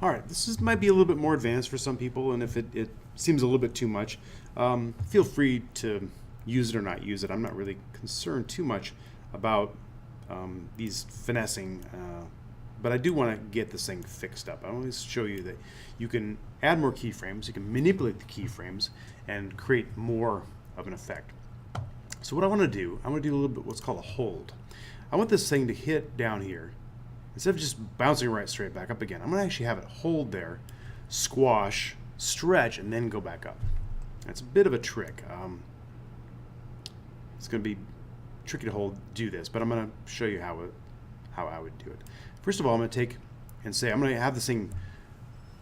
All right, might be a little bit more advanced for some people, and if it seems a little bit too much, feel free to use it or not use it. I'm not really concerned too much about these finessing, but I do want to get this thing fixed up. I want to show you that you can add more keyframes, you can manipulate the keyframes, and create more of an effect. So what I want to do a little bit what's called a hold. I want this thing to hit down here. Instead of just bouncing right straight back up again, I'm going to actually have it hold there, squash, stretch, and then go back up. That's a bit of a trick. It's going to be tricky to do this, but I'm going to show you how I would do it. First of all, I'm going to take and say I'm going to have this thing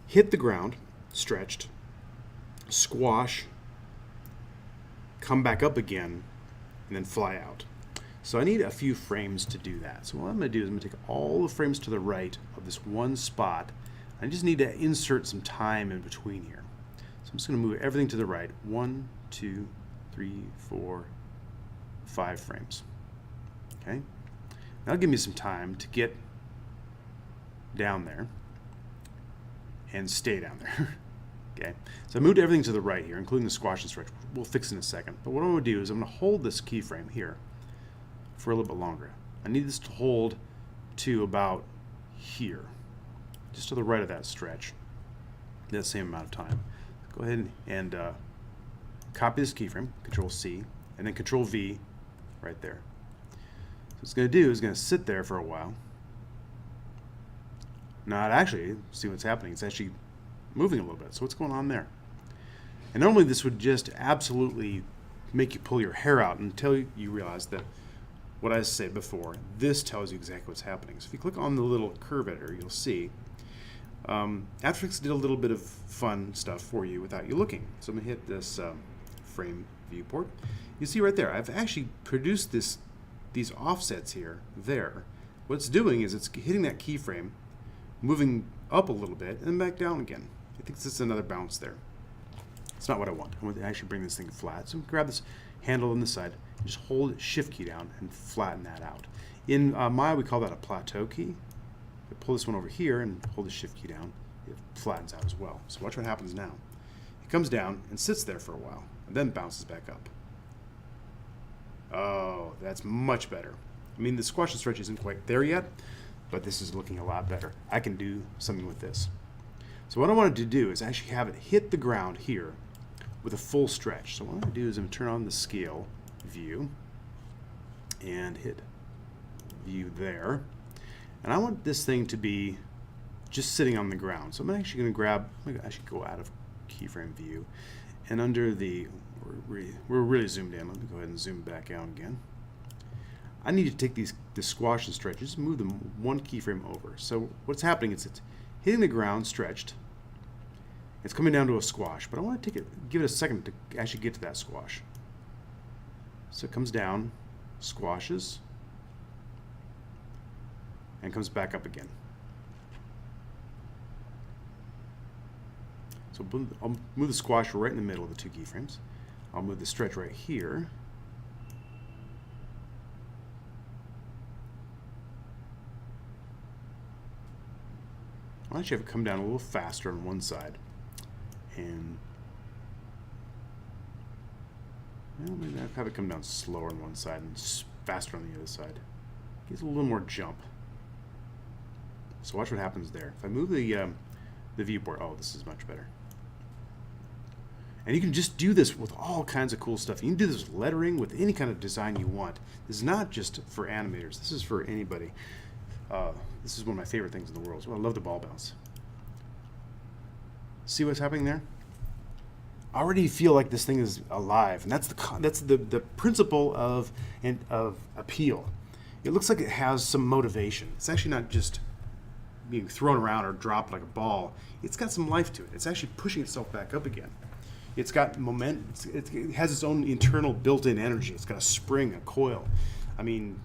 hit the ground, stretched, squash, come back up again, and then fly out. So I need a few frames to do that. So what I'm going to do is I'm going to take all the frames to the right of this one spot. I just need to insert some time in between here. So I'm just going to move everything to the right. 1, 2, 3, 4, 5 frames. Okay? That'll give me some time to get down there and stay down there. Okay? So I moved everything to the right here, including the squash and stretch. We'll fix in a second. But what I'm going to do is I'm going to hold this keyframe here for a little bit longer. I need this to hold to about here, just to the right of that stretch, that same amount of time. Go ahead and copy this keyframe, Control C, and then Control V right there. So what it's going to do is going to sit there for a while. Now, actually, see what's happening. It's actually moving a little bit. So what's going on there? And normally this would just absolutely make you pull your hair out until you realize that what I said before, this tells you exactly what's happening. So if you click on the little curve editor, you'll see After Effects did a little bit of fun stuff for you without you looking. So I'm going to hit this frame viewport. You see right there, I've actually produced these offsets here, there. What it's doing is it's hitting that keyframe, moving up a little bit, and then back down again. I think this is another bounce there. It's not what I want. I want to actually bring this thing flat. So grab this handle on the side, and just hold Shift key down and flatten that out. In Maya, we call that a plateau key. I pull this one over here and hold the Shift key down. It flattens out as well. So watch what happens now. It comes down and sits there for a while, and then bounces back up. Oh, that's much better. I mean, the squash and stretch isn't quite there yet, but this is looking a lot better. I can do something with this. So what I wanted to do is actually have it hit the ground here with a full stretch. So what I'm going to do is I'm going to turn on the scale view and hit view there. And I want this thing to be just sitting on the ground. So I'm actually going to actually go out of keyframe view, and under the, we're really zoomed in. Let me go ahead and zoom back out again. I need to take the squash and stretch, just move them one keyframe over. So what's happening is it's hitting the ground, stretched. It's coming down to a squash, but I want to give it a second to actually get to that squash. So it comes down, squashes, and comes back up again. So I'll move the squash right in the middle of the two keyframes. I'll move the stretch right here. I'll actually have it come down a little faster on one side. And well, maybe I'll have it come down slower on one side and faster on the other side. Gives a little more jump. So watch what happens there. If I move the viewport, oh, this is much better. And you can just do this with all kinds of cool stuff. You can do this with lettering, with any kind of design you want. This is not just for animators. This is for anybody. This is one of my favorite things in the world. So I love the ball bounce. See what's happening there? I already feel like this thing is alive, and that's the principle of appeal. It looks like it has some motivation. It's actually not just being thrown around or dropped like a ball. It's got some life to it. It's actually pushing itself back up again. It's got momentum. It has its own internal built-in energy. It's got a spring, a coil. I mean,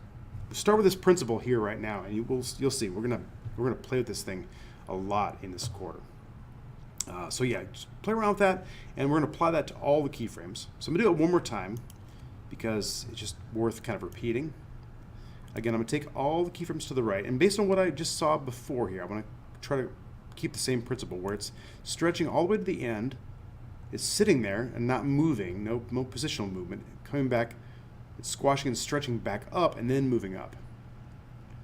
start with this principle here right now, and you'll see. We're gonna play with this thing a lot in this quarter. So yeah, just play around with that, and we're gonna apply that to all the keyframes. So I'm gonna do it one more time because it's just worth kind of repeating. Again, I'm gonna take all the keyframes to the right, and based on what I just saw before here, I want to try to keep the same principle where it's stretching all the way to the end, it's sitting there and not moving, no positional movement, coming back, it's squashing and stretching back up and then moving up.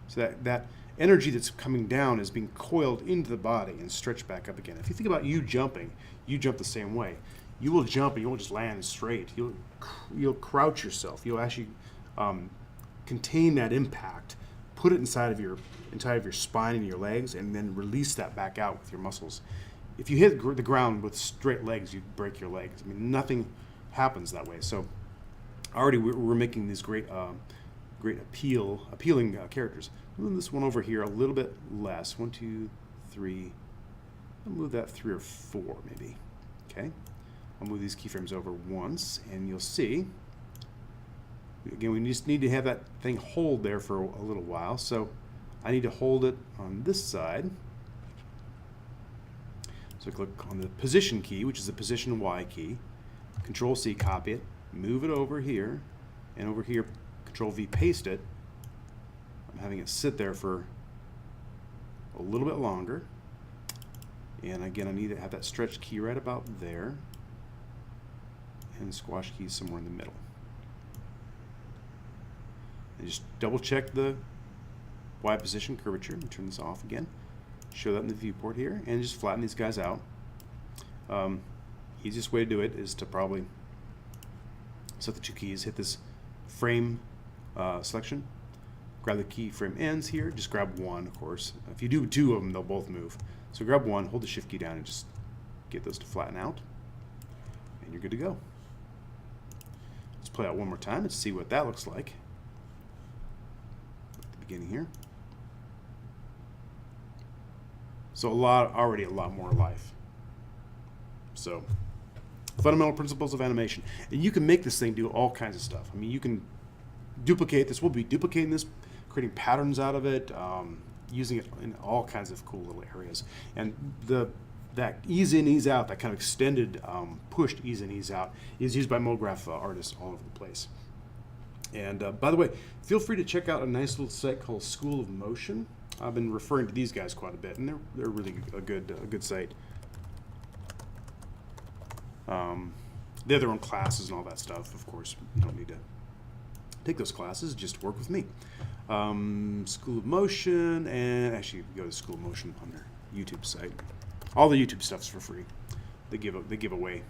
So that energy that's coming down is being coiled into the body and stretched back up again. If you think about you jumping, you jump the same way. You will jump and you won't just land straight. You'll crouch yourself. You'll actually contain that impact, put it inside of your spine and your legs, and then release that back out with your muscles. If you hit the ground with straight legs, you break your legs. I mean, nothing happens that way. So already we're making these great appealing characters. Move this one over here a little bit less. 1, 2, 3. I'll move that 3 or 4 maybe. Okay. I'll move these keyframes over once, and you'll see. Again, we just need to have that thing hold there for a little while. So I need to hold it on this side. So click on the position key, which is the position Y key. Control C, copy it, move it over here, and over here, Control V, paste it. I'm having it sit there for a little bit longer. And again, I need to have that stretch key right about there, and squash key somewhere in the middle. And just double check the Y position curvature. Let me turn this off again. Show that in the viewport here, and just flatten these guys out. Easiest way to do it is to probably set the 2 keys, hit this frame selection, grab the keyframe ends here, just grab one, of course. If you do 2 of them, they'll both move. So grab one, hold the shift key down, and just get those to flatten out, and you're good to go. Let's play out one more time and see what that looks like at the beginning here. So already a lot more life. So fundamental principles of animation. And you can make this thing do all kinds of stuff. I mean, you can duplicate this. We'll be duplicating this, creating patterns out of it, using it in all kinds of cool little areas. And that ease in, ease out, that kind of extended pushed ease in, ease out is used by MoGraph artists all over the place. And by the way, feel free to check out a nice little site called School of Motion. I've been referring to these guys quite a bit, and they're really a good site. They have their own classes and all that stuff. Of course, you don't need to take those classes. Just work with me. School of Motion, and actually, you can go to School of Motion on their YouTube site. All the YouTube stuff's for free. They give away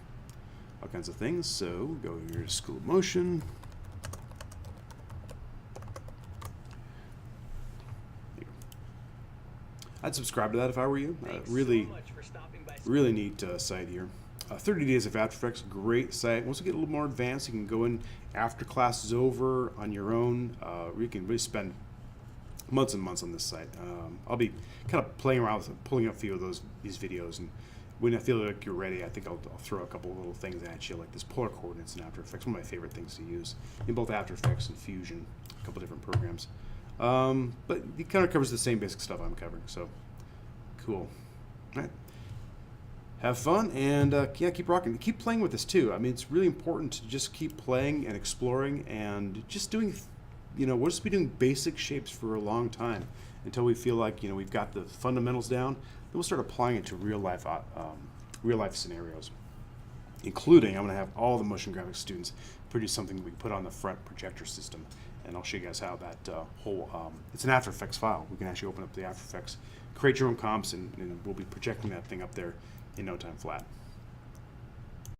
all kinds of things. So go here to School of Motion. I'd subscribe to that if I were you. Really neat site here. 30 Days of After Effects, great site. Once you get a little more advanced, you can go in after class is over on your own. You can really spend months and months on this site. I'll be kind of playing around with pulling up a few of these videos, and when I feel like you're ready, I think I'll throw a couple of little things at you, like this polar coordinates in After Effects, one of my favorite things to use in both After Effects and Fusion, a couple different programs. But it kind of covers the same basic stuff I'm covering, so cool. All right. Have fun, and yeah, keep rocking. Keep playing with this too. I mean, it's really important to just keep playing and exploring and just doing, we'll just be doing basic shapes for a long time until we feel like, we've got the fundamentals down. Then we'll start applying it to real life scenarios, including I'm going to have all the motion graphics students produce something we can put on the front projector system, and I'll show you guys how that it's an After Effects file. We can actually open up the After Effects, create your own comps, and we'll be projecting that thing up there in no time flat.